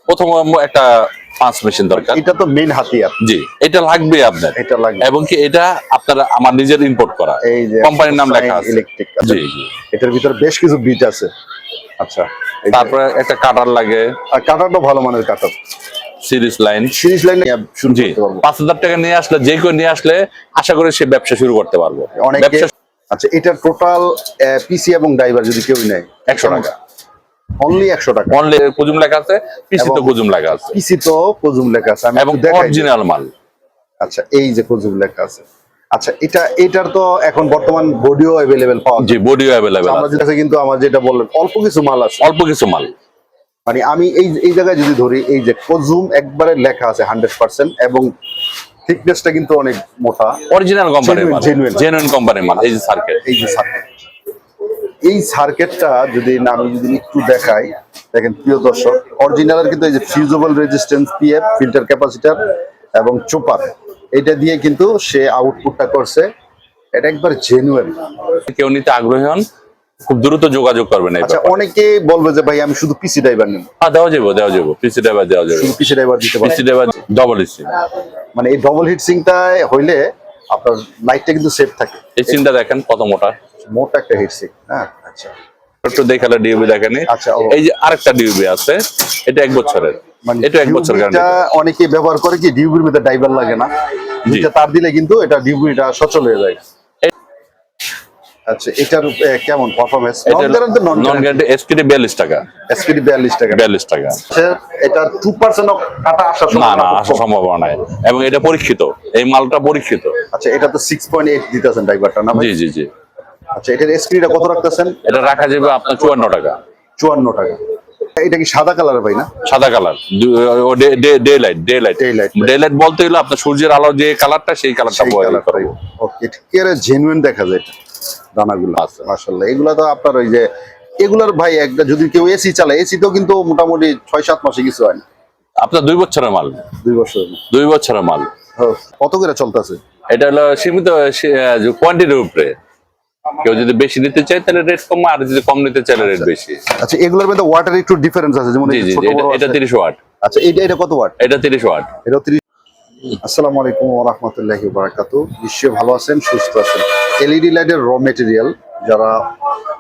প্রথম একটা পাঁচ মেশিন দরকার। এটা তো মেইন হাতিয়ার। জি, এটা লাগবে আপনার, এটা লাগবে এবং কি এটা আপনার আমার নিজের ইম্পোর্ট করা, এই যে কোম্পানির নাম লেখা আছে ইলেকট্রিক। জি জি, এটার ভিতরে বেশ কিছু বিট আছে। আচ্ছা, তারপরে একটা কাটার লাগে, আর কাটারটা ভালো মানের কাটার, সিরিজ লাইন। সিরিজ লাইন শুরু জি, করতে পারবো। 5,000 টাকা নিয়ে আসলে, যে কেউ নিয়ে আসলে আশা করি সে ব্যবসা শুরু করতে পারবো। অনেকে আচ্ছা, এটা টোটাল পিসি এবং ড্রাইভার যদি কেউ নেয় 100 টাকা, অনলি 100 টাকা। অনলি কুজুম লেখা আছে, পিসি তো কুজুম লেখা আছে, পিসি তো কুজুম লেখা আছে, আমি এবং একটু দেখাই। অরিজিনাল মাল। আচ্ছা, এই যে কুজুম লেখা আছে। আচ্ছা, এটার তো এখন বর্তমান বডিও अवेलेबल পাওয়া যায়। জি, বডিও अवेलेबल আমরা যেটা কিন্তু আমার যেটা বললেন অল্প কিছু মাল আছে, অল্প কিছু মাল। মানে আমি এই জায়গায় যদি ধরি, এই যে কুজুম একবারে লেখা আছে 100%, এবং থিকনেসটা কিন্তু অনেক মোটা, অরিজিনাল কোম্পানির মাল, জেনুইন কোম্পানির মাল। এই যে সার্কিট, এই যে সার্কিট, এই সার্কিটটা যদি আমি একটু দেখাই, দেখেন প্রিয় দর্শক, অরিজিনালের কিন্তু এই যে fusible resistance PF, filter capacitor এবং চোপার, এটা দিয়ে কিন্তু সে আউটপুটটা করছে। এটা একবার জেনুইন। কেউ নিতে আগ্রহী হন, খুব দ্রুত যোগাযোগ করবেন। আচ্ছা, অনেকে বলবে যে ভাই আমি শুধু পিসি ড্রাইভার নেব। হ্যাঁ, দেওয়া যাবো পিসি ড্রাইভার দেওয়া যাবে, শুধু পিসি ড্রাইভার দিতে পারবেন। পিসি ড্রাইভার ডবল এসি, মানে এই ডবল হিট সিংটা হইলে আপনার লাইটটা কিন্তু সেফ থাকে। এই সিনটা দেখেন কত মোটা, মোটা একটা হিট সিং। হ্যাঁ, আচ্ছা, একটু দেখালে ডিউবি দেখেন। আচ্ছা, এই যে আরেকটা ডিউবি আছে, এটা 1 বছরের, মানে এটা 1 বছর গ্যারান্টি। অনেকে ব্যবহার করে কি ডিউবির মধ্যে ড্রাইভার লাগে না, দুইটা তার দিলে কিন্তু এটা ডিউবিটা সচল হয়ে যায়। আচ্ছা, এটার কেমন পারফরম্যান্স? নন গ্যারান্টি এসপিডি 42 টাকা, এসপিডি 42 টাকা। 42 টাকা। এটা 2% কাটা আসার না সম্ভাবনা না, আসার সম্ভাবনা নাই, এবং এটা পরীক্ষিত, এই মালটা পরীক্ষিত। আচ্ছা, এটা তো 6.8 দিতেছেন ড্রাইভারটা না ভাই? জি জি জি। আচ্ছা, এটার এসপিডিটা কত রাখতেছেন? এটা রাখা যাবে আপনার 54 টাকা। 54 টাকা। এটা কি সাদা কালার ভাই না? সাদা কালার, ডে লাইট বলতে গেলে আপনার সূর্যের আলো যে কালারটা, সেই কালারটা ব্যবহার করব। ওকে, একেবারে জেনুইন দেখা যায় দানাগুলো। মাশাআল্লাহ, এগুলা তো আপনার ওই যে এগুলার ভাই একটা যদি কেউ এসি চালায়, এসি তো কিন্তু মোটামুটি 6-7 মাসে কিছু হয় না। আপনার 2 বছরের মাল, 2 বছর 2 বছরের মাল। কত করে চলতেছে? এটা হলো সীমিত কোয়ান্টিটির উপরে, কেউ যদি বেশি নিতে চায় তাহলে রেট কম, আর যদি কম নিতে চাইলে রেট বেশি। আচ্ছা, এগুলোর মধ্যে ওয়াটের একটু ডিফারেন্স আছে, যেমন জি জি, এটা 30 ওয়াট। আচ্ছা, এটা কত ওয়াট? এটা 30 ওয়াট। এটা 30। আসসালামু আলাইকুম ওয়া রাহমাতুল্লাহি ওয়া বারাকাতুহু। নিশ্চয়ই ভালো আছেন, সুস্থ আছেন। এলইডি লাইটের র মেটেরিয়াল যারা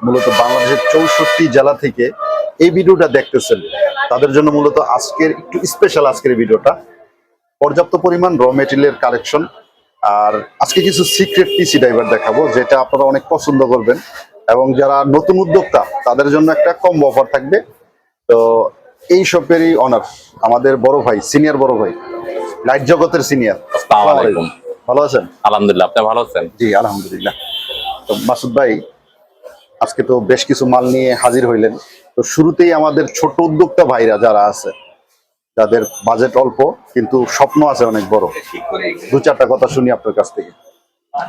মূলত বাংলাদেশের 64 জেলা থেকে এই ভিডিওটা দেখতেছেন, তাদের জন্য মূলত আজকের একটু স্পেশাল আজকের ভিডিওটা। পর্যাপ্ত পরিমাণ র মেটেরিয়ালের কালেকশন, আর আজকে কিছু সিক্রেট পিসি ড্রাইভার দেখাবো যেটা আপনারা অনেক পছন্দ করবেন, এবং যারা নতুন উদ্যোক্তা তাদের জন্য একটা কম্বো অফার থাকবে। তো এই শপেরই অনার আমাদের বড় ভাই, সিনিয়র বড় ভাই, লাইট জগতের সিনিয়র। আসসালামু আলাইকুম। ভালো আছেন? আলহামদুলিল্লাহ, আপনি ভালো আছেন? জি আলহামদুলিল্লাহ। তো মাসুদ ভাই, আজকে তো বেশ কিছু মাল নিয়ে হাজির হইলেন। তো শুরুতেই আমাদের ছোট উদ্যোক্তা ভাইরা যারা আছে, যাদের বাজেট অল্প কিন্তু স্বপ্ন আছে অনেক বড়, 2-4টা কথা শুনি আপনার কাছ থেকে।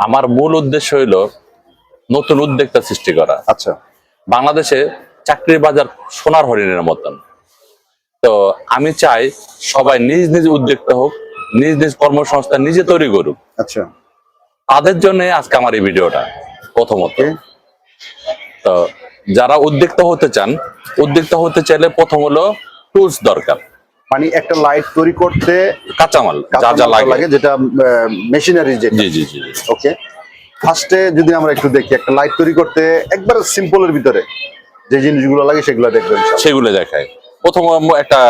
আমার মূল উদ্দেশ্য হইল নতুন উদ্যোক্তা সৃষ্টি করা। আচ্ছা, বাংলাদেশে চাকরির বাজার সোনার হরিণের মতন। তো আমি চাই সবাই নিজ নিজ উদ্যোক্তা হোক, নিজ নিজ কর্মসংস্থান নিজে তৈরি করুক। আচ্ছা, তাদের জন্য আজকে আমার এই ভিডিওটা প্রথমত। তো যারা উদ্যোক্তা হতে চান, উদ্যোক্তা হতে চাইলে প্রথম হলো টুলস দরকার। মানে একটা লাইট তৈরি করতে কাঁচামাল যা যা লাগে, যেটা মেশিনারি, যেটা। জি জি জি। ওকে, ফার্স্টে যদি আমরা একটু দেখি, একটা লাইট তৈরি করতে একবার সিম্পলের ভিতরে যে জিনিসগুলো লাগে সেগুলো দেখবেন, সেগুলো দেখায়। প্রথম একটা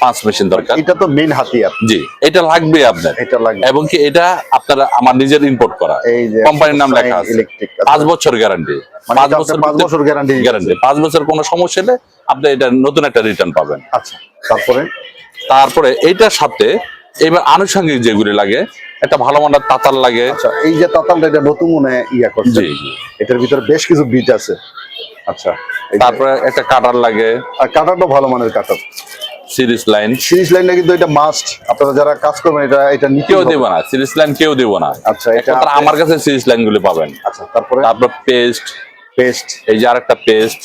পাঁচ মেশিন দরকার, এটা তো মেইন হাতিয়ার। জি, এটা লাগবে আপনার, এটা লাগবে, এবং কি এটা আপনার আমার নিজের ইম্পোর্ট করা, এই যে কোম্পানির নাম লেখা আছে ইলেকট্রিক। 5 বছর গ্যারান্টি, 5 বছর গ্যারান্টি। 5 বছর কোনো সমস্যা হলে আপনি এটা নতুন একটা রিটার্ন পাবেন। আচ্ছা, তারপরে এইটার সাথে এবার আনুষঙ্গিক যেগুলি লাগে, একটা ভালো মানের তাতার লাগে। আচ্ছা, এই যে তাতালটা, এটা নতুন মনে ইয়া করছে। জি জি, এটার ভিতরে বেশ কিছু বিট আছে। আচ্ছা, তারপরে একটা কাটার লাগে, আর কাটারটা ভালো মানের কাটার। সিরিজ লাইনটা কিন্তু এটা মাস্ট, আপনারা যারা কাজ করবেন এটা কেউ দেব না, সিরিজ লাইন কেউ দেব না। আচ্ছা, এটা আমার কাছে সিরিজ লাইন গুলো পাবেন। আচ্ছা, তারপর পেস্ট, এই যে আরেকটা পেস্ট,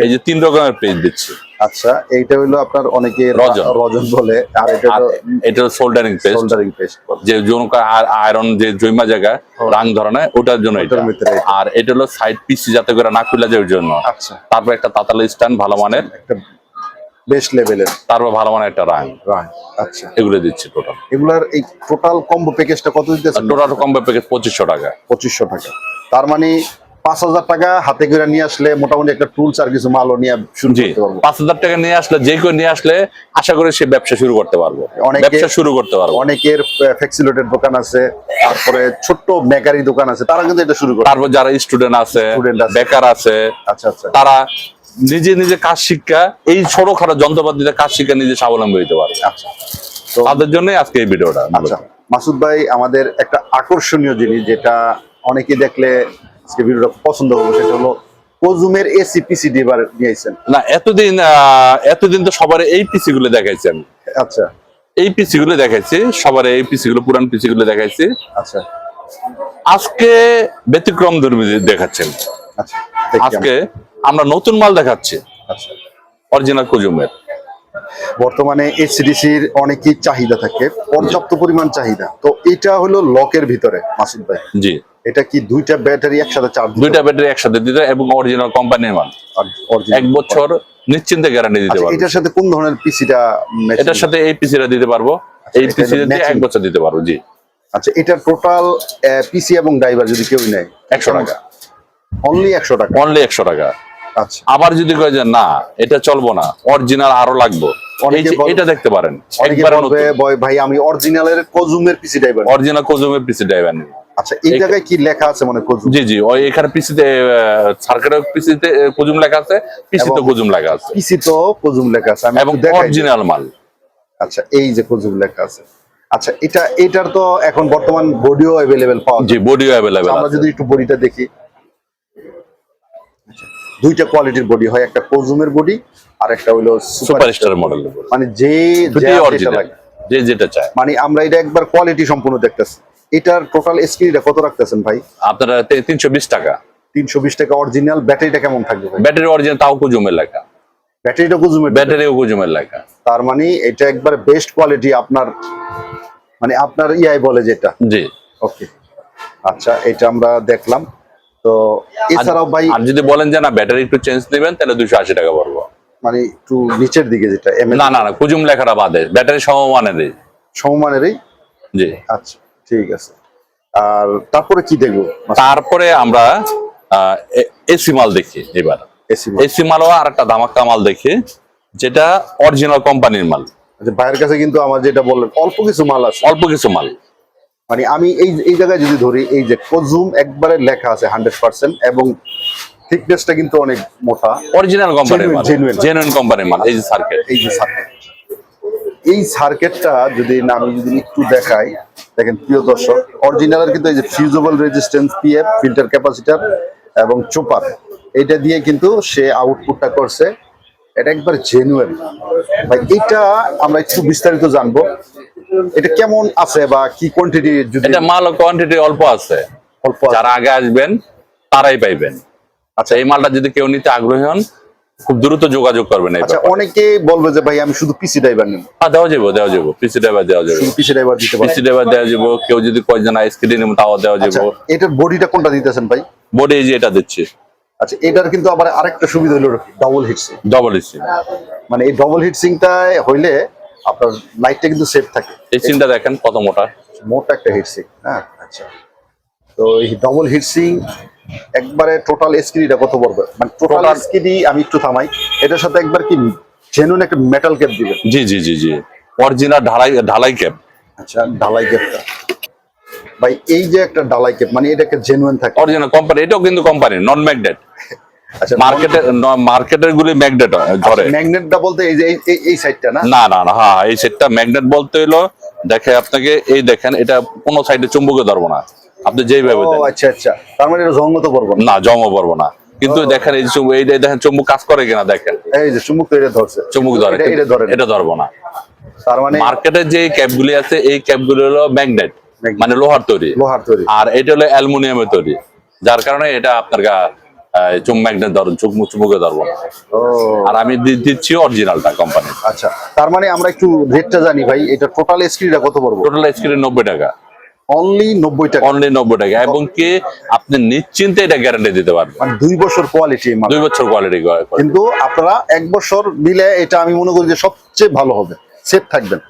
এই যে 3 রকমের পেস্ট দিচ্ছি। আচ্ছা, এইটা হলো আপনার অনেকে রজন বলে, আর এটা সোল্ডারিং পেস্ট, যে আয়রন যে জৈমা জায়গা রাং ধরনের ওটার জন্য এটা। আর এটা হলো সাইড পিসি যাতে করে না খুলে যায় ওর জন্য। আচ্ছা, তারপর একটা তাতাল স্ট্যান্ড ভালো মানের, বেস্ট লেভেলের তারপর ভালো মানের একটা রাং, আচ্ছা, এগুলো দিচ্ছি টোটাল। এগুলার এই টোটাল কম্বো প্যাকেজটা কত দিতেছেন? টোটাল কম্বো প্যাকেজ 2500 টাকা। 2500 টাকা। তার মানে 5000 টাকা হাতে করে নিয়ে আসলে মোটামুটি একটা টুলস আর কিছু মালও নিয়ে শুরু জি, করতে পারবো। 5000 টাকা নিয়ে আসলে, যে কেউ নিয়ে আসলে আশা করি সে ব্যবসা শুরু করতে পারবো, ব্যবসা শুরু করতে পারবো। অনেকের ফ্লেক্সিলোডের দোকান আছে, তারপরে ছোট্ট বেকারি দোকান আছে, তারা কিন্তু এটা শুরু করে। তারপর যারা স্টুডেন্ট আছে, বেকার আছে, আচ্ছা আচ্ছা, তারা নিজে নিজে কাজ শিক্ষা, এই ছোটখাটো যন্ত্রপাতিতে কাজ শিক্ষা নিজে স্বাবলম্বী হতে পারবে। আচ্ছা, তো তাদের জন্য আজকে এই ভিডিওটা। আচ্ছা মাসুদ ভাই, আমাদের একটা আকর্ষণীয় জিনিস যেটা অনেকে দেখলে আজকে ভিডিওটা পছন্দ করবে, সেটা হলো কোজুমের এসি পিসিডি এবার নিয়েছেন। না, এতদিন তো সবার এই পিসি গুলো দেখাইছি আমি। আচ্ছা এই পিসি গুলো দেখাইছি সবার, এই পিসি গুলো, পুরান পিসি গুলো দেখাইছি। আচ্ছা আজকে ব্যতিক্রম ধর্মী দেখাচ্ছেন। আচ্ছা, দেখি আজকে আমরা নতুন মাল দেখাচ্ছি, আচ্ছা, অরিজিনাল কোজুমের। বর্তমানে এসিডিসির অনেকই চাহিদা থাকে, পর্যাপ্ত পরিমাণ চাহিদা। তো এটা হলো লকের ভিতরে মাসুদ ভাই, জি, এটা কি দুইটা ব্যাটারি একসাথে চার্জ? দুইটা ব্যাটারি একসাথে দিতে, এবং অরিজিনাল কোম্পানির মাল, 1 বছর নিশ্চিন্তে গ্যারান্টি দিতে পারবো। এটার সাথে কোন ধরনের পিসিটা? এটার সাথে এই পিসিটা দিতে পারবো, এই পিসিটা দিয়ে 1 বছর দিতে পারবো। জি, আচ্ছা, এটা টোটাল পিসি এবং ড্রাইভার যদি কেউ নেয় 100 টাকা, অনলি 100 টাকা, অনলি 100 টাকা। আচ্ছা, আবার যদি কয় যে না এটা চলবো না, অরিজিনাল আরো লাগবে, এটা দেখতে পারেন। অনেকে বলবে ভাই আমি অরিজিনালের কোজুমের পিসি ড্রাইভার, অরিজিনাল কোজুমের পিসি ড্রাইভার নেই। আচ্ছা, এই জায়গায় কি লেখা আছে মানে কোজুম? জি জি, ওই এখানে পিসিতে, সার্কিটের পিসিতে কোজুম লেখা আছে, পিসিতে কোজুম লেখা আছে, পিসি তো কোজুম লেখা আছে, আমি এবং দেখাই। অরিজিনাল মাল। আচ্ছা, এই যে কোজুম লেখা আছে। আচ্ছা, এটার তো এখন বর্তমান বডিও अवेलेबल পাওয়া যায়। জি, বডিও अवेलेबल আমরা আছে। যদি একটু বডিটা দেখি, দুইটা কোয়ালিটির বডি হয়, একটা কোজুমের বডি আর একটা হলো সুপারস্টার মডেল, মানে যে যেটা চায়। মানে আমরা এটা একবার কোয়ালিটি সম্পূর্ণ দেখতেছি। এটার টোটাল এসকিটা কত রাখতেছেন ভাই? আপনারা 320 টাকা। 320 টাকা অরিজিনাল। ব্যাটারিটা কেমন থাকবে ভাই? ব্যাটারি অরিজিনাল, তাও কোজুমের লেখা, ব্যাটারিটা কোজুমের, ব্যাটারিও কোজুমের লেখা। তার মানে এটা একবার বেস্ট কোয়ালিটি, আপনার মানে আপনার ইয়াই বলে যেটা। জি, ওকে, আচ্ছা, এটা আমরা দেখলাম। তো এছাড়াও ভাই, আর যদি বলেন যে না ব্যাটারি একটু চেঞ্জ নেবেন, তাহলে 280 টাকা পড়বো। মানে একটু নিচের দিকে যেটা না না না, কুজুম লেখাটা বাদে, ব্যাটারি সমমানেরই। সমমানেরই? জি, আচ্ছা, ঠিক আছে। আর তারপরে কি দেখবো? তারপরে আমরা এসি মাল দেখি। এবার এসি মালও আর একটা ধামাক্কা মাল দেখি, যেটা অরিজিনাল কোম্পানির মাল। আচ্ছা, ভাইয়ের কাছে কিন্তু আমার যেটা বললেন অল্প কিছু মাল আছে, অল্প কিছু মাল। মানে আমি এই জায়গায় যদি ধরি, এই যে কোজুম একবারে লেখা আছে 100%, এবং থিকনেসটা কিন্তু অনেক মোটা, অরিজিনাল কোম্পানির মাল, জেনুইন কোম্পানির মাল। এই যে সার্কিট, এই যে সার্কিট, এই সার্কিটটা যদি না আমি যদি একটু দেখাই, দেখেন প্রিয় দর্শক, অরিজিনালের কিন্তু এই যে fusible resistance PF, filter capacitor এবং চোপার, এটা দিয়ে কিন্তু সে আউটপুটটা করছে। এটা একবার জেনুইন ভাই। এটা আমরা একটু বিস্তারিত জানবো, এটা কেমন আছে বা কি কোয়ান্টিটি? যদি এটা মাল কোয়ান্টিটি অল্প আছে, অল্প, যারা আগে আসবেন তারাই পাইবেন। আচ্ছা, এই মালটা যদি কেউ নিতে আগ্রহী হন, খুব দ্রুত যোগাযোগ করবেন। আচ্ছা, অনেকে বলবে যে ভাই আমি শুধু পিসি ড্রাইভার নেব। দেওয়া যাবো পিসি ড্রাইভার দেওয়া যাবে, শুধু পিসি ড্রাইভার দিতে পারি, পিসি ড্রাইভার দেওয়া যাবো। কেউ যদি কয়েকজন এসকেডি নেব, তাও দেওয়া আচ্ছা, যাবো। এটার বডিটা কোনটা দিতেছেন ভাই? বডি এই যে এটা দিচ্ছি। আচ্ছা, এটার কিন্তু আবার আরেকটা সুবিধা হলো ডাবল হিটসিং। ডবল এসি, মানে এই ডাবল হিটসিংটা হইলে আপনার লাইটটা কিন্তু সেফ থাকে। এই সিনটা দেখেন কত মোটা, মোটা একটা হিটসিং। হ্যাঁ, আচ্ছা, তো এই ডাবল হিটসিং একবারে টোটাল এসকিডিটা কত পড়বে? মানে টোটাল এসকিডি আমি একটু থামাই, এটার সাথে একবার কি জেনুইন একটা মেটাল ক্যাপ দিবেন? জি জি জি জি, অরিজিনাল ঢালাই ক্যাপ। আচ্ছা, ঢালাই ক্যাপটা ভাই, এই যে একটা ঢালাই ক্যাপ, মানে এটা একটা জেনুইন থাকে, অরিজিনাল কোম্পানি। এটাও কিন্তু কোম্পানি, নন ম্যাগনেট। আচ্ছা, মার্কেটের গুলি ম্যাগনেট ধরে। ম্যাগনেটটা বলতে এই যে এই সাইডটা না? না না না, হ্যাঁ, এই সেটটা ম্যাগনেট বলতে হলো, দেখে আপনাকে, এই দেখেন, এটা কোনো সাইডে চুম্বকে ধরবো না, আপনি যেইভাবে দেন। আচ্ছা আচ্ছা, তার মানে এটা জঙ্গ তো পড়বো না, জমা পড়বো না। কিন্তু দেখেন এই যে দেখেন চুম্বক কাজ করে কিনা দেখেন, এই যে চুম্বক তো এটা ধরছে, চুম্বক ধরে, এটা ধরবো না। তার মানে মার্কেটের যে ক্যাপগুলি আছে, এই ক্যাপগুলি হলো ম্যাগনেট, মানে লোহার তৈরি, আর এটা হলো অ্যালুমিনিয়ামের তৈরি, যার কারণে এটা আপনার ম্যাগনেট চুম্বকে ধরবো না। আর আমি দিচ্ছি অরিজিনালটা কোম্পানি। আচ্ছা, তার মানে আমরা একটু রেটটা জানি ভাই, এটা টোটাল স্ক্রিনটা কত পড়বে? টোটাল স্ক্রিন 90 টাকা, অনলি 90 টাকা, অনলি 90 টাকা, এবং কি আপনি নিশ্চিন্তে এটা গ্যারান্টি দিতে পারবেন। মানে 2 বছর কোয়ালিটি, 2 বছর কোয়ালিটি। কিন্তু আপনারা 1 বছর নিলে এটা আমি মনে করি যে সবচেয়ে ভালো হবে, সেফ থাকবেন।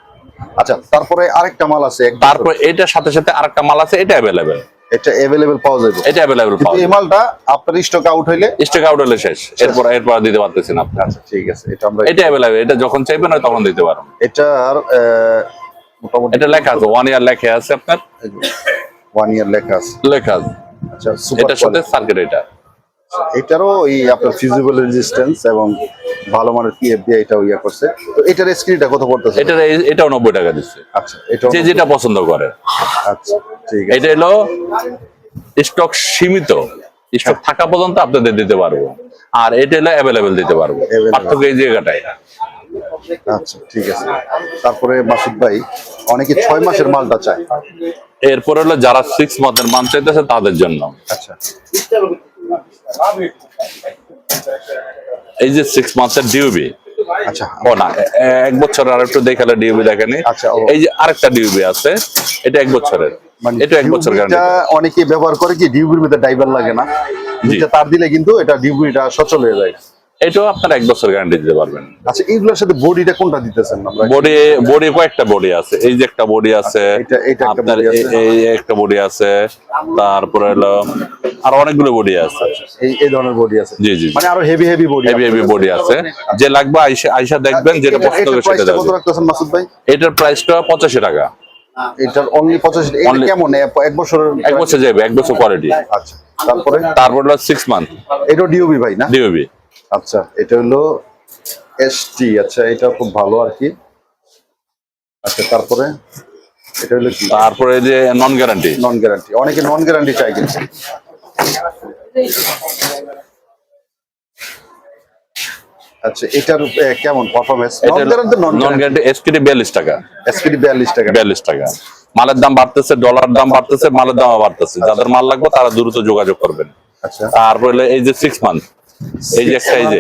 আচ্ছা, তারপরে আরেকটা মাল আছে, তারপর এটার সাথে সাথে আরেকটা মাল আছে, এটা অ্যাভেলেবেল। এটা अवेलेबल পাওয়া যাবে, এটা অ্যাভেলেবল কিন্তু পাওয়া এই যায়। মালটা আপনার স্টক আউট হইলে, স্টক আউট হলে শেষ, এরপর দিতে পারতেছেন আপনি। আচ্ছা ঠিক আছে, এটা আমরা এটা অ্যাভেলেবল, এটা যখন চাইবেন তখন দিতে পারেন। এটার মোটামুটি এটা লেখা আছে 1 ইয়ার লেখা আছে আপনার, 1 ইয়ার লেখা আছে। লেখা আছে। আচ্ছা, সুপার এটার সাথে সার্কিট এটা। এটারও এই আপনার ফিজিবল রেজিস্ট্যান্স এবং ভালো মানের পিএফ দিয়ে এটা ইয়া করছে। তো এটার স্ক্রিনটা কত পড়তেছে? এটাও 90 টাকা দিচ্ছে। আচ্ছা, এটা যে যেটা পছন্দ করে। আচ্ছা ঠিক আছে, এটা হলো স্টক সীমিত, স্টক থাকা পর্যন্ত আপনাদের দিতে পারবো, আর এটা হলো অ্যাভেলেবেল দিতে পারবো। Available। পার্থক্য এই জায়গাটায়। আচ্ছা ঠিক আছে। তারপরে মাসুদ ভাই, অনেকে 6 মাসের মালটা চায়। এরপর হলো যারা 6 মান্থের মান চাইতেছে তাদের জন্য আচ্ছা, এই যে 6 মান্থের ডিউবি। আচ্ছা ও না, 1 বছর আর একটু দেখালে ডিউবি দেখেনি। আচ্ছা, ও। এই যে আরেকটা ডিউবি আছে, এটা 1 বছরের, মানে এটা 1 বছর গ্যারান্টি। ডিউবিটা অনেকে ব্যবহার করে কি, ডিউবির মধ্যে ড্রাইভার লাগে না, দুইটা তার দিলে কিন্তু এটা ডিউবিটা সচল হয়ে যায়। এটাও আপনার 1 বছর গ্যারান্টি দিতে পারবেন। আচ্ছা, এইগুলোর সাথে বডিটা কোনটা দিতেছেন আমরা? বডি কয়েকটা বডি আছে, এই যে একটা বডি আছে, এটা একটা আপনার body আছে। এই একটা বডি আছে, তারপরে হলো আর অনেকগুলো বডি আছে। এই ধরনের বডি আছে, জি জি, মানে আরো হেভি বডি, হেভি বডি আছে। যে লাগবে আইসা দেখবেন, যেটা পছন্দ হবে সেটা কত দেবেন। রাখতেছেন মাসুদ ভাই? এটার প্রাইসটা 85 টাকা। এটার অনলি 85। এটা Only- কেমন 1 বছরের? 1 বছর যাবে, 1 বছর কোয়ালিটি। আচ্ছা, তারপরে তারপর হলো 6 মান্থ এটা ডিওবি ভাই না? ডিওবি। আচ্ছা, এটা হলো এসটি। আচ্ছা, এটা খুব ভালো আর কি। আচ্ছা, তারপরে এটা হলো কি? তারপরে যে নন গ্যারান্টি। নন গ্যারান্টি, অনেকে নন গ্যারান্টি চাই কিন্তু। আচ্ছা, এটার কেমন performance? Non guarantee, non guarantee SPD 42 টাকা। এসপিডি 42 টাকা। 42 টাকা। মালের দাম বাড়তেছে, ডলার দাম বাড়তেছে, মালের দাম বাড়তেছে। যাদের মাল লাগবে তারা দ্রুত যোগাযোগ করবেন। আচ্ছা, তারপর হলো এই যে 6 মান্থ, এই যে একটা, এই যে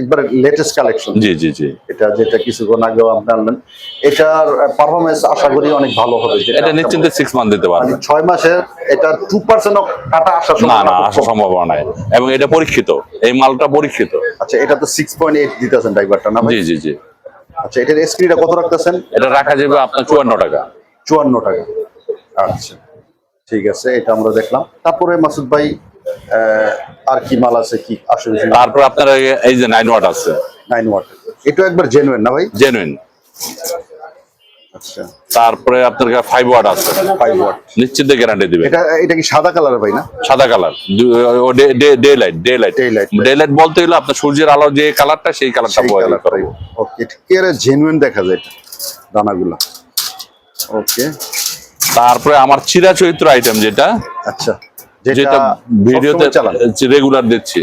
একবার লেটেস্ট কালেকশন। জি জি জি, এটা যেটা কিছুক্ষণ আগেও আপনি আনলেন, এটার পারফরম্যান্স আশা করি অনেক ভালো হবে। এটা নিশ্চিন্তে 6 মান্থ দিতে পারবেন। 6 মাসের এটা 2% অফ কাটা আসা না, আসার সম্ভাবনা নাই, এবং এটা পরীক্ষিত, এই মালটা পরীক্ষিত। আচ্ছা, এটা তো 6.8 দিতেছেন ড্রাইভারটা না ভাই? জি জি জি। আচ্ছা, এটার স্ক্রিনটা কত রাখতেছেন? এটা রাখা যাবে আপনার 54 টাকা। 54 টাকা। আচ্ছা ঠিক আছে, এটা আমরা দেখলাম। তারপরে মাসুদ ভাই আর কি মাল আছে, কি আসলে? তারপর আপনার এই যে 9 ওয়াট আছে, 9 ওয়াট। এটা একবার জেনুইন না ভাই? জেনুইন। আচ্ছা, তারপরে আপনার 5 ওয়াট আছে, 5 ওয়াট। নিশ্চিন্তে গ্যারান্টি দিবে। এটা কি সাদা কালার ভাই না? সাদা colour, day light. Day light বলতে হলো আপনার সূর্যের আলো যে কালারটা, সেই কালারটা ব্যবহার করব। ওকে, এটা জেনুইন দেখা যায়, এটা দানাগুলো। ওকে, তারপরে আমার চিরাচরিত্র আইটেম যেটা, আচ্ছা, যেটা ভিডিওতে চালান রেগুলার দিচ্ছি,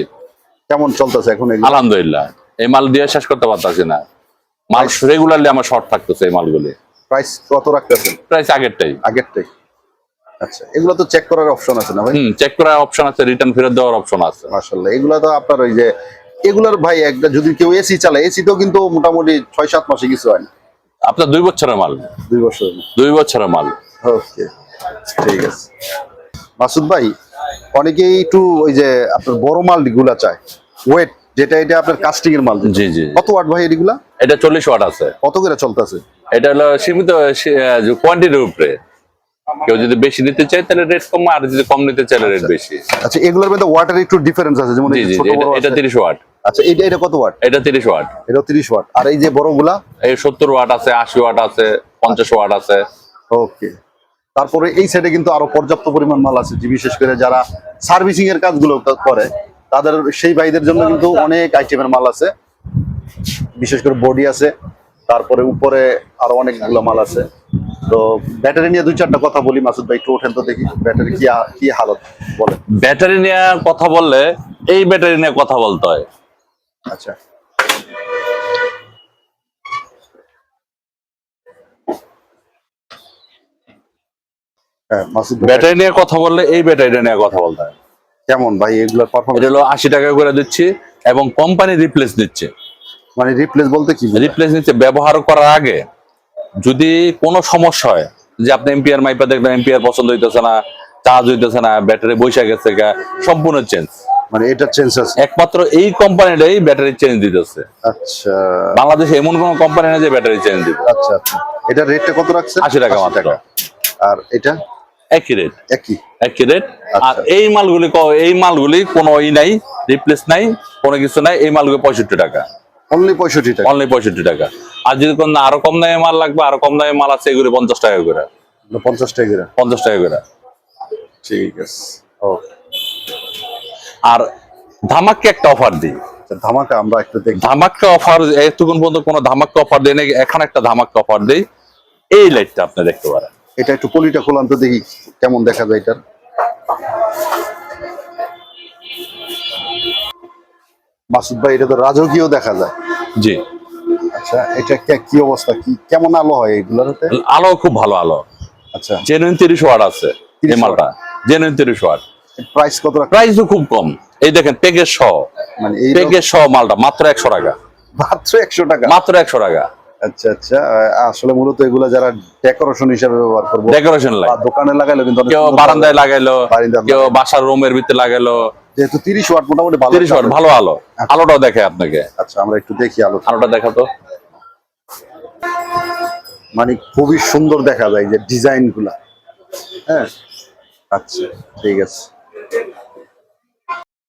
কেমন চলতেছে এখন এগুলো? আলহামদুলিল্লাহ। এই মাল দিয়ে শেষ করতে পারতাছি না, মাল রেগুলারলি আমার শর্ট থাকতেছে এই মালগুলি। প্রাইস কত রাখতেছেন? প্রাইস আগেরটাই। আচ্ছা, এগুলো তো চেক করার অপশন আছে না ভাই? চেক করার অপশন আছে, রিটার্ন ফেরত দেওয়ার অপশন আছে। মাশাআল্লাহ, এগুলো তো আপনার ওই যে এগুলার ভাই একটা যদি কেউ এসি চালায়, এসি তো কিন্তু মোটামুটি 6-7 মাসে কিছু হয় না। আপনার 2 বছরের মাল। 2 বছর। 2 বছরের মাল। ওকে, ঠিক আছে। মাসুদ ভাই, অনেকেই একটু ওই যে আপনার বড় মাল গুলা চায়, ওয়েট যেটা, এটা আপনার কাস্টিং এর মাল। জি জি। কত ওয়াট ভাই এগুলা? এটা 40 ওয়াট আছে। কত করে চলতেছে? এটা হলো সীমিত কোয়ান্টিটির উপরে, কেউ যদি বেশি নিতে চায় তাহলে রেট কম, আর যদি কম নিতে চাইলে রেট বেশি। আচ্ছা, এগুলোর মধ্যে ওয়াটের একটু ডিফারেন্স আছে, যেমন জি জি, ছোট বড় এটা 30 ওয়াট। আচ্ছা, এটা কত ওয়াট? এটা 30 ওয়াট। এটা 30 ওয়াট। আর এই যে বড়গুলা? এই 70 ওয়াট আছে, 80 ওয়াট আছে, 50 ওয়াট আছে। ওকে, তারপরে এই সাইডে কিন্তু আরো পর্যাপ্ত পরিমাণ মাল আছে, যে বিশেষ করে যারা সার্ভিসিং এর কাজগুলো করে তাদের, সেই ভাইদের জন্য কিন্তু অনেক আইটেমের মাল আছে। বিশেষ করে বডি আছে, তারপরে উপরে আরো অনেকগুলো মাল আছে। তো ব্যাটারি নিয়ে 2-4টা কথা বলি মাসুদ ভাই, একটু ওঠেন তো দেখি ব্যাটারি কি হালত বলে। ব্যাটারি নিয়ে কথা বললে এই ব্যাটারি নিয়ে কথা বলতে হয়। আচ্ছা, হ্যাঁ মাসুদ ভাই, ব্যাটারি নিয়ে কথা বললে এই ব্যাটারিটা নিয়ে কথা বলতে হয়। কেমন ভাই এগুলোর এটা পারফরম্যান্স? হলো 80 টাকা করে দিচ্ছি, এবং কোম্পানি রিপ্লেস দিচ্ছে। মানে রিপ্লেস বলতে কি? রিপ্লেস নিচ্ছে ব্যবহার করার আগে যদি কোনো সমস্যা হয়, যে আপনি এম্পিয়ার মাইপা দেখবেন এম্পিয়ার পছন্দ হইতেছে না, চার্জ হইতেছে না, ব্যাটারি বৈশা গেছে, সম্পূর্ণ চেঞ্জ। মানে এটা চেঞ্জ আছে একমাত্র এই কোম্পানিটাই ব্যাটারি চেঞ্জ দিতেছে। আচ্ছা, বাংলাদেশে এমন কোন কোম্পানি না যে ব্যাটারি চেঞ্জ দিবে। আচ্ছা আচ্ছা, এটা রেটটা কত রাখছে? 80 টাকা মাত্র। আর এটা একই রেট, একই একই রেট। আচ্ছা। আর এই মালগুলি কোনো নাই, রিপ্লেস নাই, কোনো কিছু নাই। এই মালগুলি 65 টাকা, অনলি 65 টাকা, অনলি 65 টাকা। আর যদি কোন আরো কম দামে মাল লাগবে, আরো কম দামে মাল আছে, এগুলি 50 টাকা করে। 50 টাকা করে, 50 টাকা করে। ঠিক আছে। ওকে, আর ধামাক্কা একটা অফার দিই। ধামাকা আমরা একটু দেখি। ধামাক্কা অফার এতক্ষণ পর্যন্ত কোনো ধামাক্কা অফার দেয় নাকি, এখন একটা ধামাক্কা অফার দেই। এই লাইটটা আপনি দেখতে পারেন। এটা একটু পলিটা খোলান তো দেখি কেমন দেখা যায় এটা। মাসুদ ভাই, এটা তো রাজকীয় দেখা যায়। জি, আচ্ছা, এটা কি অবস্থা, কি কেমন আলো হয় এইগুলোতে? আলো খুব ভালো আলো। আচ্ছা, জেনুইন 30 ওয়াট আছে 30 এই মালটা, জেনুইন 30 ওয়াট। প্রাইস কত রাখা? প্রাইসও খুব কম। এই দেখেন প্যাকেজ সহ, মানে এই প্যাকেজ সহ মালটা মাত্র 100 টাকা, মাত্র 100 টাকা, মাত্র 100 টাকা। আচ্ছা আচ্ছা, আসলে মূলত এগুলা যারা ডেকোরেশন হিসেবে ব্যবহার করবো, ডেকোরেশন বা লাইট, দোকানে লাগাইলো কিন্তু অনেক কেউ সুন্দর বারান্দায় লাগে। লাগাইলো, বারান্দায় কেউ লাগাইলো। বাসার রুমের ভিতরে লাগাইলো। যেহেতু 30 ওয়াট মোটামুটি ভালো 30 ওয়াট ভালো আলো। আলোটাও দেখে আপনাকে। আচ্ছা, আমরা একটু দেখি আলো। আলোটা দেখাতো। মানে খুবই সুন্দর দেখা যায় যে ডিজাইন গুলা। হ্যাঁ, আচ্ছা, ঠিক আছে।